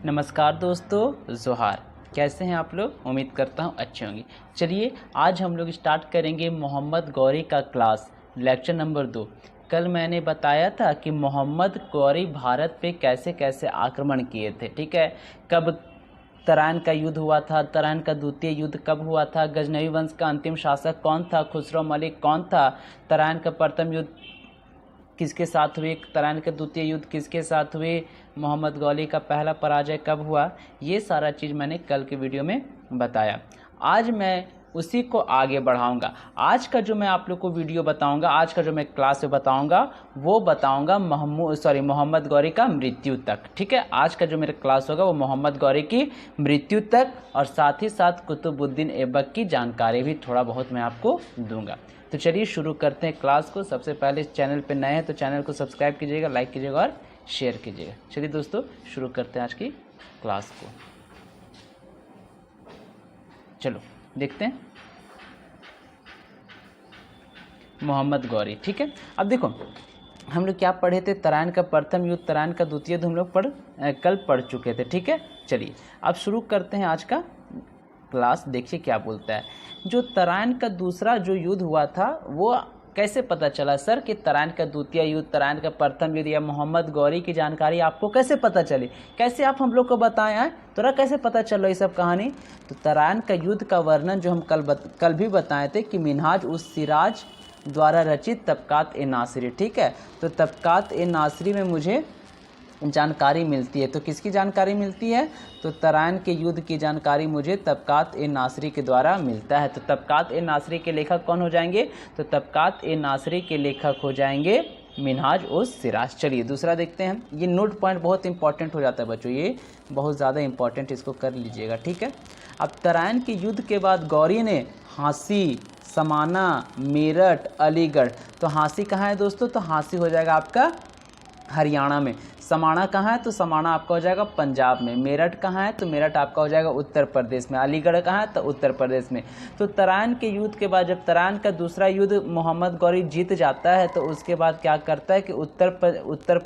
नमस्कार दोस्तों, जोहार। कैसे हैं आप लोग? उम्मीद करता हूँ अच्छे होंगे। चलिए आज हम लोग स्टार्ट करेंगे मोहम्मद गौरी का क्लास लेक्चर नंबर 2। कल मैंने बताया था कि मोहम्मद गौरी भारत पे कैसे कैसे आक्रमण किए थे। ठीक है, कब तराइन का युद्ध हुआ था, तराइन का द्वितीय युद्ध कब हुआ था, गजनवी वंश का अंतिम शासक कौन था, खुसरो मलिक कौन था, तराइन का प्रथम युद्ध किसके साथ हुए, तराइन के द्वितीय युद्ध किसके साथ हुए, मोहम्मद गौरी का पहला पराजय कब हुआ, ये सारा चीज़ मैंने कल के वीडियो में बताया। आज मैं उसी को आगे बढ़ाऊंगा। आज का जो मैं आप लोग को वीडियो बताऊंगा, आज का जो मैं क्लास में बताऊंगा वो बताऊंगा मोहम्मद गौरी का मृत्यु तक। ठीक है, आज का जो मेरा क्लास होगा वो मोहम्मद गौरी की मृत्यु तक और साथ ही साथ कुतुबुद्दीन ऐबक की जानकारी भी थोड़ा बहुत मैं आपको दूंगा। तो चलिए शुरू करते हैं क्लास को। सबसे पहले इस चैनल पे नए हैं तो चैनल को सब्सक्राइब कीजिएगा, लाइक कीजिएगा और शेयर कीजिएगा। चलिए दोस्तों शुरू करते हैं आज की क्लास को। चलो देखते हैं मोहम्मद गौरी। ठीक है, अब देखो हम लोग क्या पढ़े थे, तराइन का प्रथम युद्ध, तराइन का द्वितीय युद्ध हम लोग कल पढ़ चुके थे। ठीक है, चलिए अब शुरू करते हैं आज का क्लास। देखिए क्या बोलता है, जो तराइन का दूसरा जो युद्ध हुआ था वो कैसे पता चला सर कि तराइन का द्वितीय युद्ध, तराइन का प्रथम युद्ध या मोहम्मद गौरी की जानकारी आपको कैसे पता चली, कैसे आप हम लोग को बताएं हैं, तोरा कैसे पता चलो ये सब कहानी। तो तराइन का युद्ध का वर्णन जो हम कल भी बताए थे कि मिनहाज उस सिराज द्वारा रचित तबकात ए नासिरी। ठीक है, तो तबकात ए नासिरी में मुझे जानकारी मिलती है। तो किसकी जानकारी मिलती है? तो तराइन के युद्ध की जानकारी मुझे तबकात ए नासिरी के द्वारा मिलता है। तो तबकात ए नासिरी के लेखक कौन हो जाएंगे? तो तबकात ए नासिरी के लेखक हो जाएंगे मिनहाज उस सिराज। चलिए दूसरा देखते हैं। ये नोट पॉइंट बहुत इंपॉर्टेंट हो जाता है बच्चों, ये बहुत ज़्यादा इंपॉर्टेंट, इसको कर लीजिएगा। ठीक है, अब तराइन के युद्ध के बाद गौरी ने हांसी, समाना, मेरठ, अलीगढ़। तो हांसी कहाँ है दोस्तों? तो हांसी हो जाएगा आपका हरियाणा में। समाना कहाँ है? तो समाना आपका हो जाएगा पंजाब में। मेरठ कहाँ है? तो मेरठ आपका हो जाएगा उत्तर प्रदेश में। अलीगढ़ कहाँ है? तो उत्तर प्रदेश में। तो तराइन के युद्ध के बाद जब तराइन का दूसरा युद्ध मोहम्मद गौरी जीत जाता है तो उसके बाद क्या करता है कि उत्तर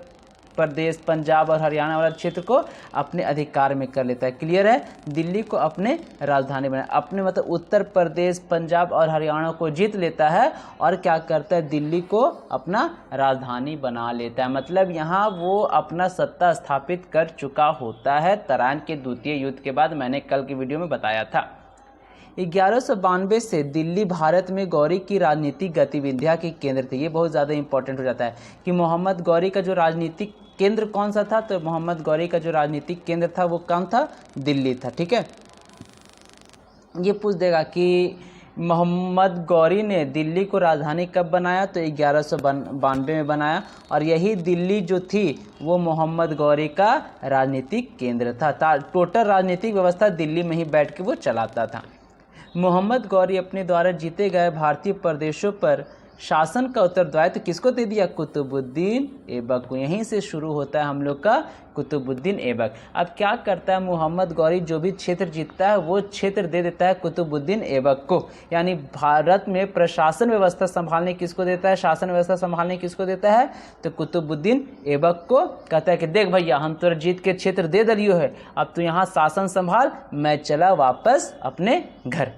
प्रदेश, पंजाब और हरियाणा वाला क्षेत्र को अपने अधिकार में कर लेता है। क्लियर है? दिल्ली को अपने राजधानी बना, अपने मतलब उत्तर प्रदेश, पंजाब और हरियाणा को जीत लेता है और क्या करता है, दिल्ली को अपना राजधानी बना लेता है। मतलब यहाँ वो अपना सत्ता स्थापित कर चुका होता है तराइन के द्वितीय युद्ध के बाद। मैंने कल की वीडियो में बताया था। 1192 से दिल्ली भारत में गौरी की राजनीतिक गतिविधियाँ के केंद्र थे। ये बहुत ज़्यादा इंपॉर्टेंट हो जाता है कि मोहम्मद गौरी का जो राजनीतिक केंद्र कौन सा था? तो मोहम्मद गौरी का जो राजनीतिक केंद्र था वो कौन था? दिल्ली था। ठीक है, ये पूछ देगा कि मोहम्मद गौरी ने दिल्ली को राजधानी कब बनाया? तो 1192 में बनाया और यही दिल्ली जो थी वो मोहम्मद गौरी का राजनीतिक केंद्र था। टोटल राजनीतिक व्यवस्था दिल्ली में ही बैठ के वो चलाता था। मोहम्मद गौरी अपने द्वारा जीते गए भारतीय प्रदेशों पर शासन का उत्तरदायित्व किसको दे दिया? कुतुबुद्दीन ऐबक को। यहीं से शुरू होता है हम लोग का कुतुबुद्दीन ऐबक। अब क्या करता है मोहम्मद गौरी, जो भी क्षेत्र जीतता है वो क्षेत्र दे देता है कुतुबुद्दीन ऐबक को। यानी भारत में प्रशासन व्यवस्था संभालने किसको देता है? शासन व्यवस्था संभालने किसको देता है? तो कुतुबुद्दीन ऐबक को कहता है कि देख भैया, हम तो जीत के क्षेत्र दे दियो है, अब तू यहाँ शासन संभाल, मैं चला वापस अपने घर।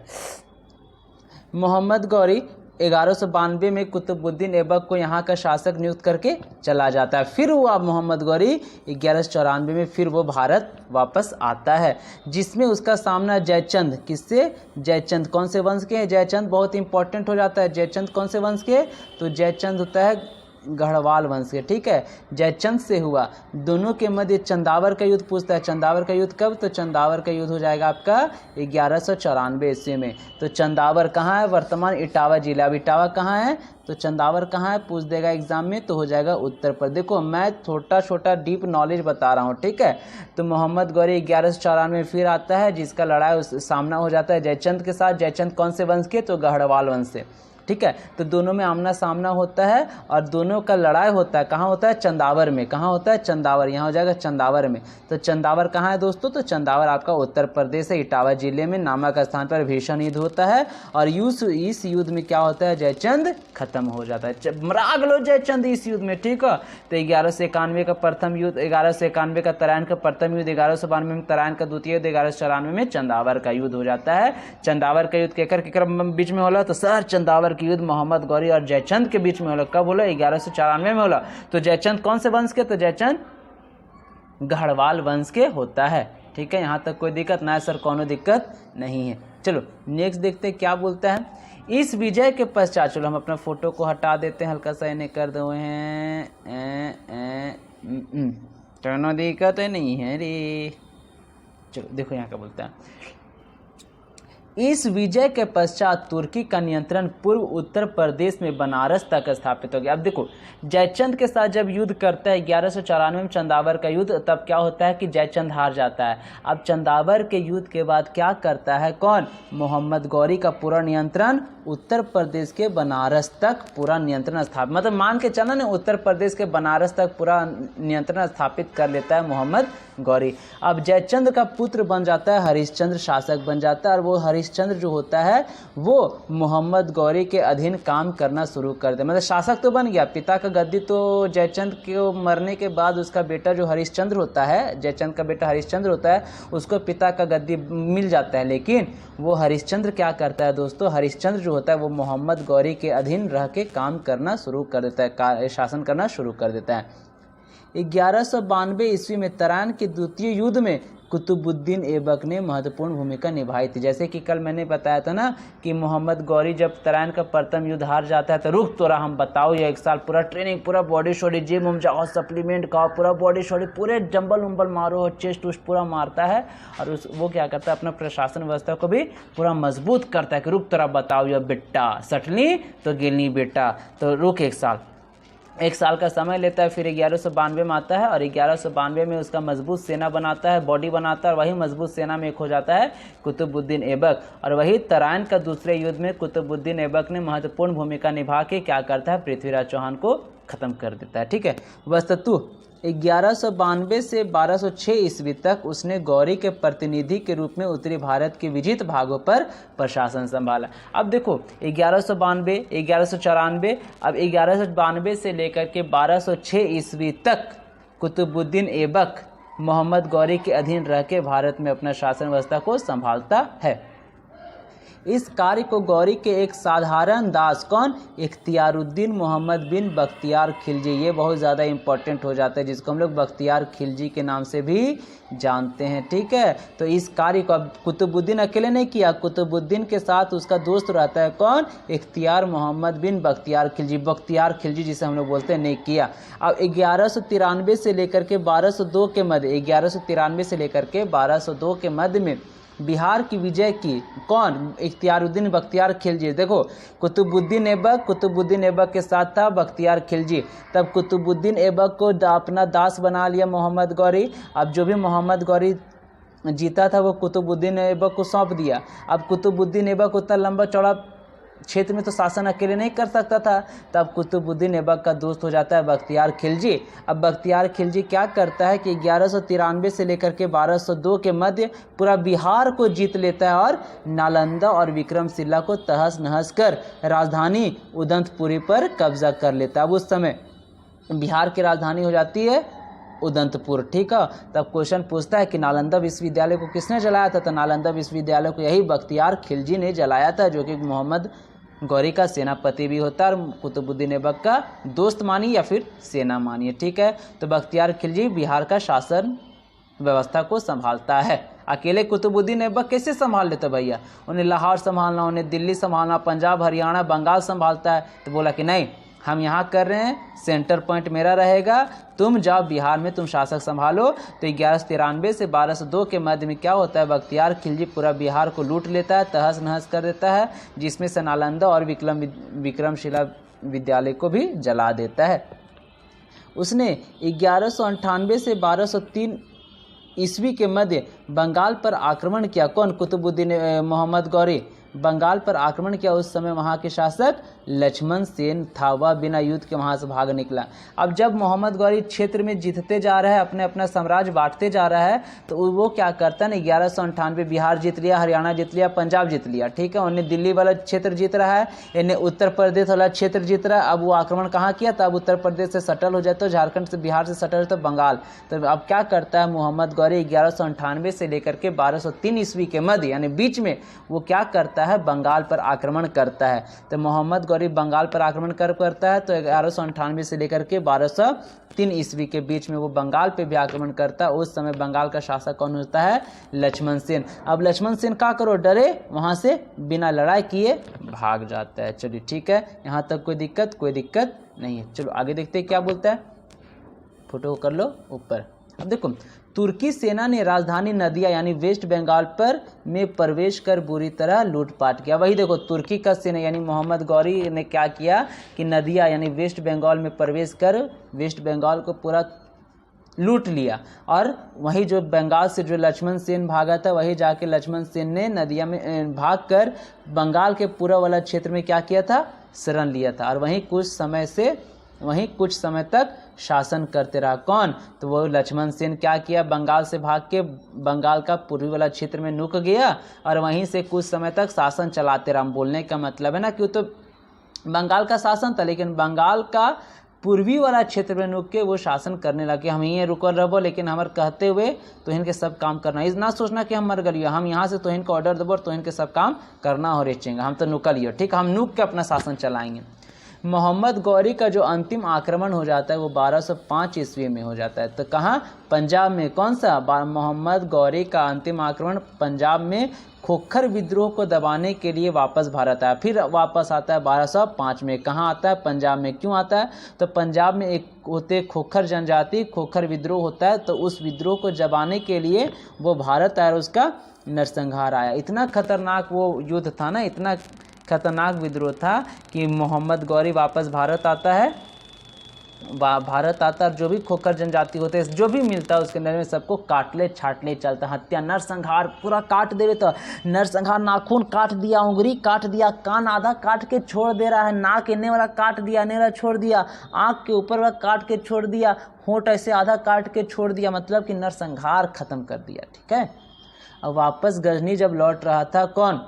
मोहम्मद गौरी 1192 में कुतुबुद्दीन ऐबक को यहाँ का शासक नियुक्त करके चला जाता है। फिर वो अब मोहम्मद गौरी 1194 में फिर वो भारत वापस आता है, जिसमें उसका सामना जयचंद, किससे? जयचंद। कौन से वंश के हैं? जयचंद बहुत इंपॉर्टेंट हो जाता है। जयचंद कौन से वंश के? तो जयचंद होता है गढ़वाल वंश के। ठीक है, जयचंद से हुआ। दोनों के मध्य चंदावर का युद्ध पूछता है। चंदावर का युद्ध कब? तो चंदावर का युद्ध हो जाएगा आपका 1194 ईस्वी में। तो चंदावर कहाँ है? वर्तमान इटावा जिला। अब इटावा कहाँ है? तो चंदावर कहाँ है पूछ देगा एग्जाम में, तो हो जाएगा उत्तर प्रदेश। देखो मैं छोटा छोटा डीप नॉलेज बता रहा हूँ। ठीक है, तो मोहम्मद गौरी 1194 में फिर आता है, जिसका लड़ाई सामना हो जाता है जयचंद के साथ। जयचंद कौन से वंश के? तो गढ़वाल वंश से। ठीक है। तो दोनों में आमना सामना होता है और दोनों का लड़ाई होता है, कहाँ होता है? चंदावर में। कहाँ होता है? चंदावर। यहाँ हो जाएगा चंदावर में। तो चंदावर कहाँ है दोस्तों? तो चंदावर आपका उत्तर प्रदेश है, इटावा जिले में नामक स्थान पर भीषण युद्ध होता है और इस युद्ध में क्या होता है? जयचंद खत्म हो जाता है, मराग लो जयचंद इस युद्ध में, ठीक है। तो 1191 का प्रथम युद्ध, 1191 का तराइन का प्रथम युद्ध, 1192 में तराइन का द्वितीय युद्ध, 1194 में चंदावर का युद्ध हो जाता है। चंदावर का युद्ध केकर के बीच में होला? तो सर चंदावर के युद्ध मोहम्मद गौरी और जयचंद के बीच में होला। कब होला? 1194 में होला। तो जयचंद कौन से वंश के? तो जयचंद गढ़वाल वंश के होता है, ठीक है। यहाँ तक कोई दिक्कत ना है सर? कोनो दिक्कत नहीं है। चलो नेक्स्ट देखते हैं क्या बोलता है। इस विजय के पश्चात, चलो हम अपना फोटो को हटा देते हैं, हल्का सा इन्हें कर दो हैं, कोनो दिक्कत नहीं है रे। चलो देखो यहाँ क्या बोलता है। इस विजय के पश्चात तुर्की का नियंत्रण पूर्व उत्तर प्रदेश में बनारस तक स्थापित हो गया। अब देखो जयचंद के साथ जब युद्ध करता है 1194 में चंदावर का युद्ध, तब क्या होता है कि जयचंद हार जाता है। अब चंदावर के युद्ध के बाद क्या करता है कौन? मोहम्मद गौरी का पूरा नियंत्रण उत्तर प्रदेश के बनारस तक पूरा नियंत्रण स्थापित, मतलब मान के चलना ना, उत्तर प्रदेश के बनारस तक पूरा नियंत्रण स्थापित कर लेता है मोहम्मद गौरी। अब जयचंद का पुत्र बन जाता है हरिश्चंद्र, शासक बन जाता है, और वो हरिश्चंद्र जो होता है वो मोहम्मद गौरी के अधीन काम करना शुरू कर दे, मतलब शासक तो बन गया। पिता का गद्दी तो जयचंद के मरने के बाद उसका बेटा जो हरिश्चंद्र होता है, जयचंद का बेटा हरिश्चंद्र होता है, उसको पिता का गद्दी मिल जाता है। लेकिन वो हरिश्चंद्र क्या करता है दोस्तों? हरिश्चंद्र जो होता है वो मोहम्मद गौरी के अधीन रह के काम करना शुरू कर देता है, शासन करना शुरू कर देता है। 1192 ईस्वी में तराइन के द्वितीय युद्ध में कुतुबुद्दीन ऐबक ने महत्वपूर्ण भूमिका निभाई थी। जैसे कि कल मैंने बताया था ना कि मोहम्मद गौरी जब तराइन का प्रथम युद्ध हार जाता है तो रुक तोरा हम बताओ, ये 1 साल पूरा ट्रेनिंग, पूरा बॉडी शॉडी, जिम उम जाओ, सप्लीमेंट खाओ, पूरा बॉडी शॉडी, पूरे जंबल उम्बल मारो, चेस्ट उस्ट पूरा मारता है। और वो क्या करता है? अपना प्रशासन व्यवस्था को भी पूरा मजबूत करता है कि रुक तोरा बताओ ये बेटा, सटनी तो गिलनी बेटा, तो रुक 1 साल का समय लेता है। फिर 1192 में आता है और 1192 में उसका मजबूत सेना बनाता है, बॉडी बनाता है, और वही मजबूत सेना में एक हो जाता है कुतुबुद्दीन ऐबक। और वही तराइन का दूसरे युद्ध में कुतुबुद्दीन ऐबक ने महत्वपूर्ण भूमिका निभा के क्या करता है? पृथ्वीराज चौहान को खत्म कर देता है, ठीक है। वस्तुतः 1192 से 1206 ईस्वी तक उसने गौरी के प्रतिनिधि के रूप में उत्तरी भारत के विजित भागों पर प्रशासन संभाला। अब देखो 1192, 1194, अब 1192 से लेकर के 1206 ईस्वी तक कुतुबुद्दीन ऐबक मोहम्मद गौरी के अधीन रह के भारत में अपना शासन व्यवस्था को संभालता है। इस कार्य को गौरी के एक साधारण दास, कौन? इख्तियारुद्दीन मोहम्मद बिन बख्तियार खिलजी, ये बहुत ज़्यादा इंपॉर्टेंट हो जाता है, जिसको हम लोग बख्तियार खिलजी के नाम से भी जानते हैं, ठीक है। तो इस कार्य को अब कुतुबुद्दीन अकेले नहीं किया, कुतुबुद्दीन के साथ उसका दोस्त रहता है कौन? इख्तियार मोहम्मद बिन बख्तियार खिलजी, बख्तियार खिलजी जिसे हम लोग बोलते हैं, नहीं किया। अब 1193 से लेकर के 1202 के मध्य, 1193 से लेकर के 1202 के मध्य में बिहार की विजय की कौन? इख्तियारुद्दीन बख्तियार खिलजी। देखो कुतुबुद्दीन ऐबक के साथ था बख्तियार खिलजी। तब कुतुबुद्दीन ऐबक को अपना दास बना लिया मोहम्मद गौरी। अब जो भी मोहम्मद गौरी जीता था वो कुतुबुद्दीन ऐबक को सौंप दिया। अब कुतुबुद्दीन ऐबक उतना लंबा चौड़ा क्षेत्र में तो शासन अकेले नहीं कर सकता था, तब कुतुबुद्दीन ऐबक का दोस्त हो जाता है बख्तियार खिलजी। अब बख्तियार खिलजी क्या करता है कि 1193 से लेकर के 1202 के मध्य पूरा बिहार को जीत लेता है और नालंदा और विक्रमशिला को तहस नहस कर राजधानी उदंतपुरी पर कब्जा कर लेता है। अब उस समय बिहार की राजधानी हो जाती है उदंतपुर, ठीक है। तब क्वेश्चन पूछता है कि नालंदा विश्वविद्यालय को किसने जलाया था? तो नालंदा विश्वविद्यालय को यही बख्तियार खिलजी ने जलाया था, जो कि मोहम्मद गौरी का सेनापति भी होता है और कुतुबुद्दीन ऐबक का दोस्त मानिए या फिर सेना मानिए, ठीक है। तो बख्तियार खिलजी बिहार का शासन व्यवस्था को संभालता है। अकेले कुतुबुद्दीन ऐबक कैसे संभाल लेते भैया? उन्हें लाहौर संभालना, उन्हें दिल्ली संभालना, पंजाब, हरियाणा, बंगाल संभालता है। तो बोला कि नहीं, हम यहाँ कर रहे हैं, सेंटर पॉइंट मेरा रहेगा, तुम जाओ बिहार में तुम शासक संभालो। तो 1193 से 1202 के मध्य में क्या होता है? बख्तियार खिलजी पूरा बिहार को लूट लेता है, तहस नहस कर देता है, जिसमें से नालंदा और विक्रमशिला विद्यालय को भी जला देता है। उसने 1198 से 1203 ईस्वी के मध्य बंगाल पर आक्रमण किया। कौन? कुतुबुद्दीन मोहम्मद गौरी। बंगाल पर आक्रमण किया, उस समय वहाँ के शासक लक्ष्मण सेन था, वह बिना युद्ध के वहाँ से भाग निकला। अब जब मोहम्मद गौरी क्षेत्र में जीतते जा रहा है, अपना साम्राज्य बांटते जा रहा है, तो वो क्या करता है ना, 1198 बिहार जीत लिया, हरियाणा जीत लिया, पंजाब जीत लिया, ठीक है। उन्हें दिल्ली वाला क्षेत्र जीत रहा है, इन्हें उत्तर प्रदेश वाला क्षेत्र जीत रहा है। अब वो आक्रमण कहाँ किया था, अब उत्तर प्रदेश से सटल हो जाता है, झारखंड से, बिहार से सटल तो बंगाल। तो अब क्या करता है मोहम्मद गौरी, 1198 से लेकर के 1203 ईस्वी के मध्य यानी बीच में वो क्या करता है, बंगाल पर आक्रमण करता है। तो मोहम्मद गौरी बंगाल पर आक्रमण करता है, तो 1198 से लेकर के 1203 ईस्वी के बीच में वो बंगाल पे भी आक्रमण करता है। उस समय बंगाल का शासक कौन होता है, लक्ष्मण सेन। अब लक्ष्मण सेन क्या करो, डरे, वहां से बिना लड़ाई किए भाग जाता है। चलिए ठीक है, यहाँ तक कोई दिक्कत नहीं है। चलो आगे देखते हैं क्या बोलता है, फोटो कर लो ऊपर। अब देखो, तुर्की सेना ने राजधानी नदिया यानी वेस्ट बंगाल पर में प्रवेश कर बुरी तरह लूटपाट किया। वही देखो, तुर्की का सेना यानी मोहम्मद गौरी ने क्या किया कि नदिया यानी वेस्ट बंगाल में प्रवेश कर वेस्ट बंगाल को पूरा लूट लिया। और वही जो बंगाल से जो लक्ष्मण सेन भागा था, वही जाके लक्ष्मण सेन ने नदिया में भागकर बंगाल के पूरा वाला क्षेत्र में क्या किया था, शरण लिया था। और वहीं कुछ समय तक शासन करते रहा। कौन, तो वो लक्ष्मण सेन क्या किया, बंगाल से भाग के बंगाल का पूर्वी वाला क्षेत्र में नुक गया और वहीं से कुछ समय तक शासन चलाते रहा। बोलने का मतलब है ना कि वो तो बंगाल का शासन था, लेकिन बंगाल का पूर्वी वाला क्षेत्र में रुक के वो शासन करने लगे। हम यहीं रुकल रहो, लेकिन हमारे कहते हुए तो इनके सब काम करना, इस ना सोचना कि हम मर गलियो, हम यहाँ से तो इनका ऑर्डर देबो तो इनके सब काम करना हो रेचेंगे, हम तो नुकलियो, ठीक, हम नुक के अपना शासन चलाएंगे। मोहम्मद गौरी का जो अंतिम आक्रमण हो जाता है वो 1205 ईस्वी में हो जाता है। तो कहाँ, पंजाब में। कौन सा, मोहम्मद गौरी का अंतिम आक्रमण पंजाब में खोखर विद्रोह को दबाने के लिए वापस भारत आया। फिर वापस आता है 1205 में। कहाँ आता है, पंजाब में। क्यों आता है, तो पंजाब में एक होते खोखर जनजाति, खोखर विद्रोह होता है, तो उस विद्रोह को दबाने के लिए वो भारत आया और उसका नरसंहार आया। इतना खतरनाक वो युद्ध था ना, इतना खतरनाक विद्रोह था कि मोहम्मद गौरी वापस भारत आता है, और जो भी खोखर जनजाति होते हैं, जो भी मिलता है उसके अंदर में सबको काट ले छाट ले चलता, हत्या नरसंहार पूरा काट देवे। तो नरसंहार, नाखून काट दिया, उंगली काट दिया, कान आधा काट के छोड़ दे रहा है, नाक इन्ने वाला काट दिया, इन्ने वाला छोड़ दिया, आँख के ऊपर वाला काट के छोड़ दिया, होंठ ऐसे आधा काट के छोड़ दिया, मतलब कि नरसंहार खत्म कर दिया, ठीक है। अब वापस गजनी जब लौट रहा था, कौन,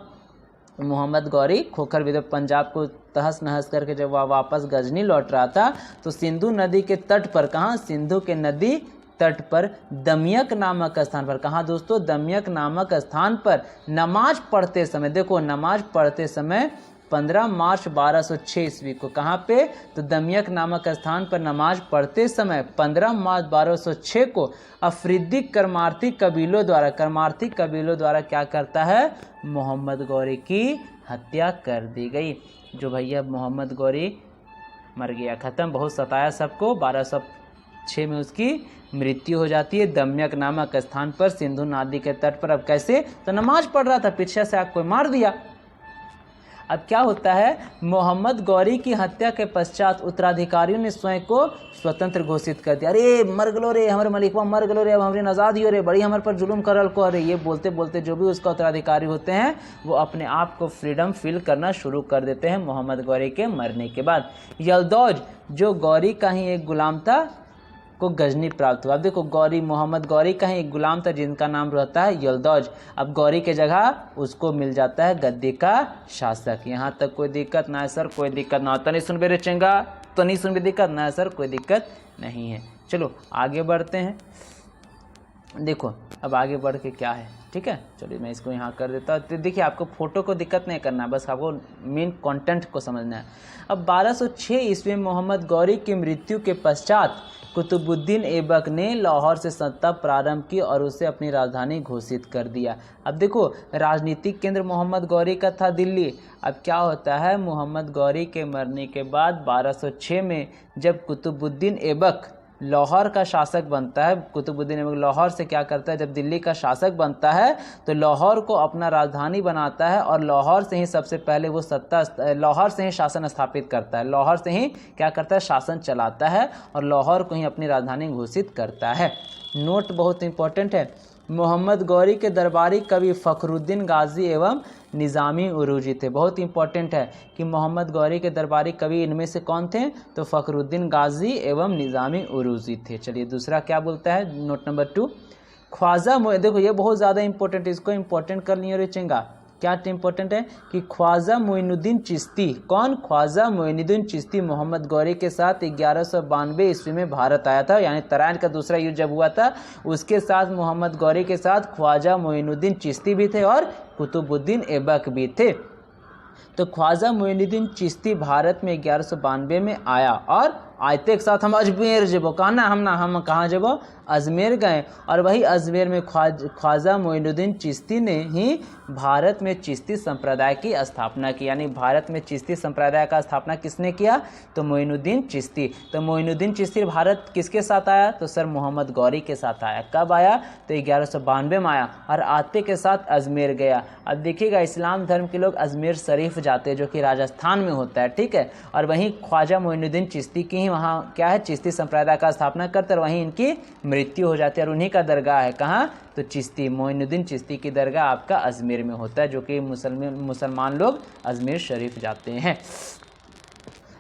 मोहम्मद गौरी खोखर विद्रोह पंजाब को तहस नहस करके जब वह वापस गजनी लौट रहा था, तो सिंधु नदी के तट पर, कहाँ, सिंधु के नदी तट पर दमियक नामक स्थान पर, कहाँ दोस्तों, दमियक नामक स्थान पर नमाज पढ़ते समय, देखो नमाज पढ़ते समय 15 मार्च 1206 ईस्वी को, कहाँ पे, तो दमियक नामक स्थान पर नमाज पढ़ते समय 15 मार्च 1206 को अफरीदी कर्मार्थी कबीलों द्वारा क्या करता है, मोहम्मद गौरी की हत्या कर दी गई। जो भैया मोहम्मद गौरी मर गया, खत्म, बहुत सताया सबको। 1206 में उसकी मृत्यु हो जाती है दमियक नामक स्थान पर सिंधु नदी के तट पर। अब कैसे, तो नमाज पढ़ रहा था, पीछे से आके कोई मार दिया। अब क्या होता है, मोहम्मद गौरी की हत्या के पश्चात उत्तराधिकारियों ने स्वयं को स्वतंत्र घोषित कर दिया। अरे मर गलो रे, हमारे मलिकवा मर गलो रे, अब हमारे आज़ादी हो रे, बड़ी हमारे पर जुल्म करल को, अरे ये बोलते बोलते जो भी उसका उत्तराधिकारी होते हैं वो अपने आप को फ्रीडम फील करना शुरू कर देते हैं मोहम्मद गौरी के मरने के बाद। यल्दौज जो गौरी का ही एक गुलाम था को गजनी प्राप्त हुआ। अब देखो, गौरी, मोहम्मद गौरी का ही एक गुलाम था जिनका नाम रहता है यल्दौज। अब गौरी के जगह उसको मिल जाता है गद्दी का शासक। यहाँ तक कोई दिक्कत ना है सर, कोई दिक्कत ना, तो नहीं सुन बे चंगा, तो नहीं सुन बे दिक्कत ना है सर, कोई दिक्कत नहीं है। चलो आगे बढ़ते हैं। देखो अब आगे बढ़ के क्या है, ठीक है, चलिए मैं इसको यहाँ कर देता हूँ। तो देखिए, आपको फोटो को दिक्कत नहीं करना है, बस आपको मेन कंटेंट को समझना है। अब 1206 ईस्वी में मोहम्मद गौरी की मृत्यु के पश्चात कुतुबुद्दीन ऐबक ने लाहौर से सत्ता प्रारंभ की और उसे अपनी राजधानी घोषित कर दिया। अब देखो, राजनीतिक केंद्र मोहम्मद गौरी का था दिल्ली। अब क्या होता है, मोहम्मद गौरी के मरने के बाद 1206 में जब कुतुबुद्दीन ऐबक लाहौर का शासक बनता है, कुतुबुद्दीन ऐबक लाहौर से क्या करता है, जब दिल्ली का शासक बनता है तो लाहौर को अपना राजधानी बनाता है और लाहौर से ही सबसे पहले वो लाहौर से ही शासन स्थापित करता है, लाहौर से ही क्या करता है, शासन चलाता है और लाहौर को ही अपनी राजधानी घोषित करता है। नोट बहुत इंपॉर्टेंट है। मोहम्मद गौरी के दरबारी कवि फ़खरुद्दीन गाजी एवं निज़ामी उरूजी थे। बहुत इंपॉर्टेंट है कि मोहम्मद गौरी के दरबारी कवि इनमें से कौन थे, तो फ़खरुद्दीन गाजी एवं निज़ामी उरूजी थे। चलिए दूसरा क्या बोलता है, नोट नंबर 2, ख्वाजा देखो ये बहुत ज़्यादा इंपॉर्टेंट है, इसको इंपॉर्टेंट कर लिए रचेंगा। क्या इंपॉर्टेंट है कि ख्वाजा मोइनुद्दीन चिश्ती, कौन, ख्वाजा मोइनुद्दीन चिश्ती मोहम्मद गौरी के साथ 1192 ईस्वी में भारत आया था, यानी तराइन का दूसरा युद्ध जब हुआ था उसके साथ मोहम्मद गौरी के साथ ख्वाजा मोइनुद्दीन चिश्ती भी थे और कुतुबुद्दीन ऐबक भी थे। तो ख्वाजा मोइनुद्दीन चिश्ती भारत में 1192 में आया और आयते के साथ हम अजमेर जबो, कहना हम कहाँ जबो, अजमेर गए। और वही अजमेर में ख्वाजा मोइनुद्दीन चिश्ती ने ही भारत में चिश्ती संप्रदाय की स्थापना की, यानी भारत में चिश्ती संप्रदाय का स्थापना किसने किया, तो मोइनुद्दीन चिश्ती। तो मोइनुद्दीन चिश्ती भारत किसके साथ आया, तो सर मोहम्मद गौरी के साथ आया। कब आया, तो 1192 में आया और आते के साथ अजमेर गया। अब देखिएगा इस्लाम धर्म के लोग अजमेर शरीफ जाते हैं जो कि राजस्थान में होता है, ठीक है। और वहीं ख्वाजा मोइनुद्दीन चिश्ती की ही वहाँ क्या है, चिश्ती संप्रदाय का स्थापना करते और वहीं इनकी मृत्यु हो जाती है और उन्हीं का दरगाह है कहाँ, तो चिश्ती मोइनुद्दीन चिश्ती की दरगाह आपका अजमेर में होता है, जो कि मुसलमान लोग अजमेर शरीफ जाते हैं।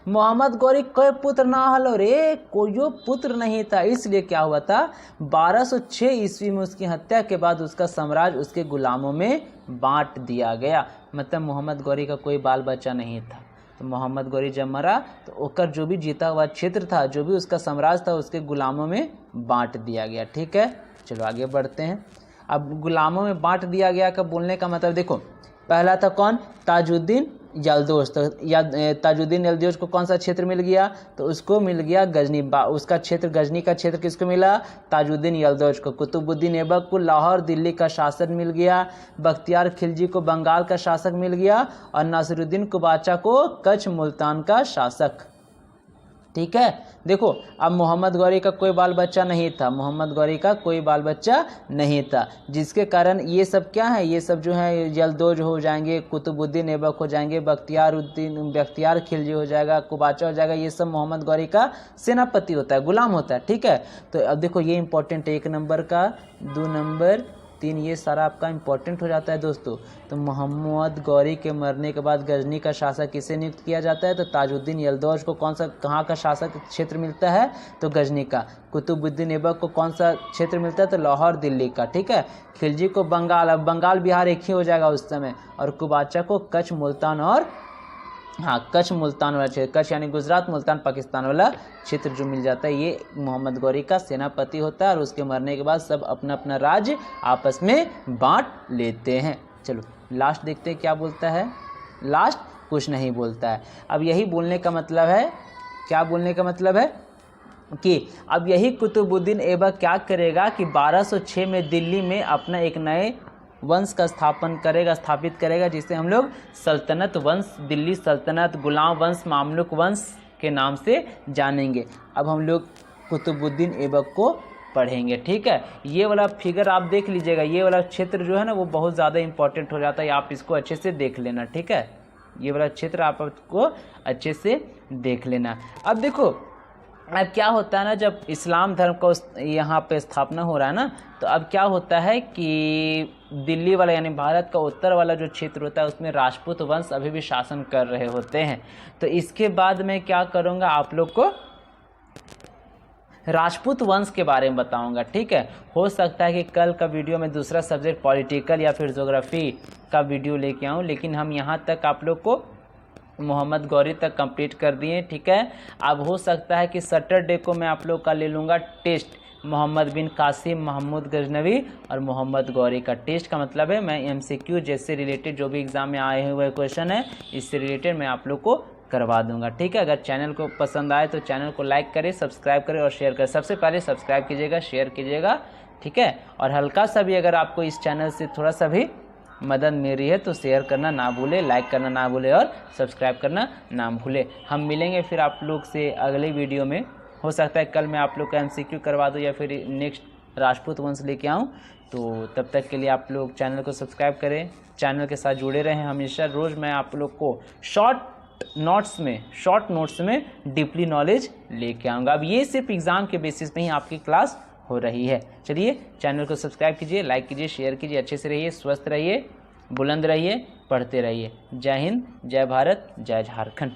मोहम्मद गौरी कोई पुत्र ना हलो रे, कोई पुत्र नहीं था, इसलिए क्या हुआ था, 1206 ईस्वी में उसकी हत्या के बाद उसका साम्राज्य उसके गुलामों में बांट दिया गया। मतलब मोहम्मद गौरी का कोई बाल बच्चा नहीं था। तो मोहम्मद गौरी जब मरा तो ओकर जो भी जीता हुआ क्षेत्र था, जो भी उसका साम्राज्य था, उसके गुलामों में बांट दिया गया, ठीक है। चलो आगे बढ़ते हैं। अब गुलामों में बांट दिया गया का बोलने का मतलब देखो, पहला था कौन, ताजुद्दीन यल्दौज। तो ताजुद्दीन यल्दौज को कौन सा क्षेत्र मिल गया, तो उसको मिल गया गजनी, उसका क्षेत्र गजनी का क्षेत्र किसको मिला, ताजुद्दीन यल्दौज को। कुतुबुद्दीन ऐबक को लाहौर दिल्ली का शासक मिल गया। बख्तियार खिलजी को बंगाल का शासक मिल गया और नासिरुद्दीन कुबाचा को कच्छ मुल्तान का शासक, ठीक है। देखो अब मोहम्मद गौरी का कोई बाल बच्चा नहीं था, मोहम्मद गौरी का कोई बाल बच्चा नहीं था, जिसके कारण ये सब क्या है, ये सब जो है यल्दौज हो जाएंगे, कुतुबुद्दीन ऐबक हो जाएंगे, बख्तियार खिलजी हो जाएगा, कुबाचा हो जाएगा, ये सब मोहम्मद गौरी का सेनापति होता है, गुलाम होता है, ठीक है। तो अब देखो ये इंपॉर्टेंट है, 1 नंबर का, 2 नंबर 3, ये सारा आपका इंपॉर्टेंट हो जाता है दोस्तों। तो मोहम्मद गौरी के मरने के बाद गजनी का शासक किसे नियुक्त किया जाता है, तो ताजुद्दीन यल्दौज को कौन सा, कहाँ का शासक क्षेत्र मिलता है, तो गजनी का। कुतुबुद्दीन ऐबक को कौन सा क्षेत्र मिलता है, तो लाहौर दिल्ली का, ठीक है। खिलजी को बंगाल, अब बंगाल बिहार एक ही हो जाएगा उस समय, और कुबाचा को कच्छ मुल्तान और कच्छ मुल्तान वाला क्षेत्र, कच्छ यानी गुजरात, मुल्तान पाकिस्तान वाला क्षेत्र जो मिल जाता है, ये मोहम्मद गौरी का सेनापति होता है। और उसके मरने के बाद सब अपना अपना राज्य आपस में बांट लेते हैं। चलो लास्ट देखते हैं क्या बोलता है, लास्ट कुछ नहीं बोलता है। अब यही बोलने का मतलब है, क्या बोलने का मतलब है कि अब यही कुतुबुद्दीन ऐबक क्या करेगा कि 1206 में दिल्ली में अपना एक नए वंश का स्थापित करेगा, जिसे हम लोग सल्तनत वंश, दिल्ली सल्तनत, गुलाम वंश, मामलुक वंश के नाम से जानेंगे। अब हम लोग कुतुबुद्दीन ऐबक को पढ़ेंगे, ठीक है। ये वाला फिगर आप देख लीजिएगा, ये वाला क्षेत्र जो है ना वो बहुत ज़्यादा इंपॉर्टेंट हो जाता है, आप इसको अच्छे से देख लेना, ठीक है। ये वाला क्षेत्र आपको अच्छे से देख लेना। अब देखो अब क्या होता है ना, जब इस्लाम धर्म को यहाँ पे स्थापना हो रहा है ना, तो अब क्या होता है कि दिल्ली वाला यानी भारत का उत्तर वाला जो क्षेत्र होता है उसमें राजपूत वंश अभी भी शासन कर रहे होते हैं। तो इसके बाद मैं क्या करूँगा, आप लोग को राजपूत वंश के बारे में बताऊंगा, ठीक है। हो सकता है कि कल का वीडियो में दूसरा सब्जेक्ट पॉलिटिकल या फिर ज्योग्राफी का वीडियो लेके आऊँ, लेकिन हम यहाँ तक आप लोग को मोहम्मद गौरी तक कंप्लीट कर दिए, ठीक है। अब हो सकता है कि सैटरडे को मैं आप लोग का ले लूँगा टेस्ट, मोहम्मद बिन कासिम, महमूद गजनवी और मोहम्मद गौरी का टेस्ट। का मतलब है मैं MCQ जैसे रिलेटेड जो भी एग्ज़ाम में आए हुए क्वेश्चन है इससे रिलेटेड मैं आप लोग को करवा दूंगा, ठीक है। अगर चैनल को पसंद आए तो चैनल को लाइक करें, सब्सक्राइब करें और शेयर करें। सबसे पहले सब्सक्राइब कीजिएगा, शेयर कीजिएगा, ठीक है। और हल्का सा भी अगर आपको इस चैनल से थोड़ा सा भी मदद मिल रही है तो शेयर करना ना भूले, लाइक करना ना भूले और सब्सक्राइब करना ना भूले। हम मिलेंगे फिर आप लोग से अगले वीडियो में। हो सकता है कल मैं आप लोग का MCQ करवा दूँ या फिर नेक्स्ट राजपूत वंश लेके आऊँ। तो तब तक के लिए आप लोग चैनल को सब्सक्राइब करें, चैनल के साथ जुड़े रहें। हमेशा रोज़ मैं आप लोग को शॉर्ट नोट्स में डीपली नॉलेज लेके आऊँगा। अब ये सिर्फ एग्ज़ाम के बेसिस पे ही आपकी क्लास हो रही है। चलिए चैनल को सब्सक्राइब कीजिए, लाइक कीजिए, शेयर कीजिए, अच्छे से रहिए, स्वस्थ रहिए, बुलंद रहिए, पढ़ते रहिए। जय हिंद, जय भारत, जय झारखंड।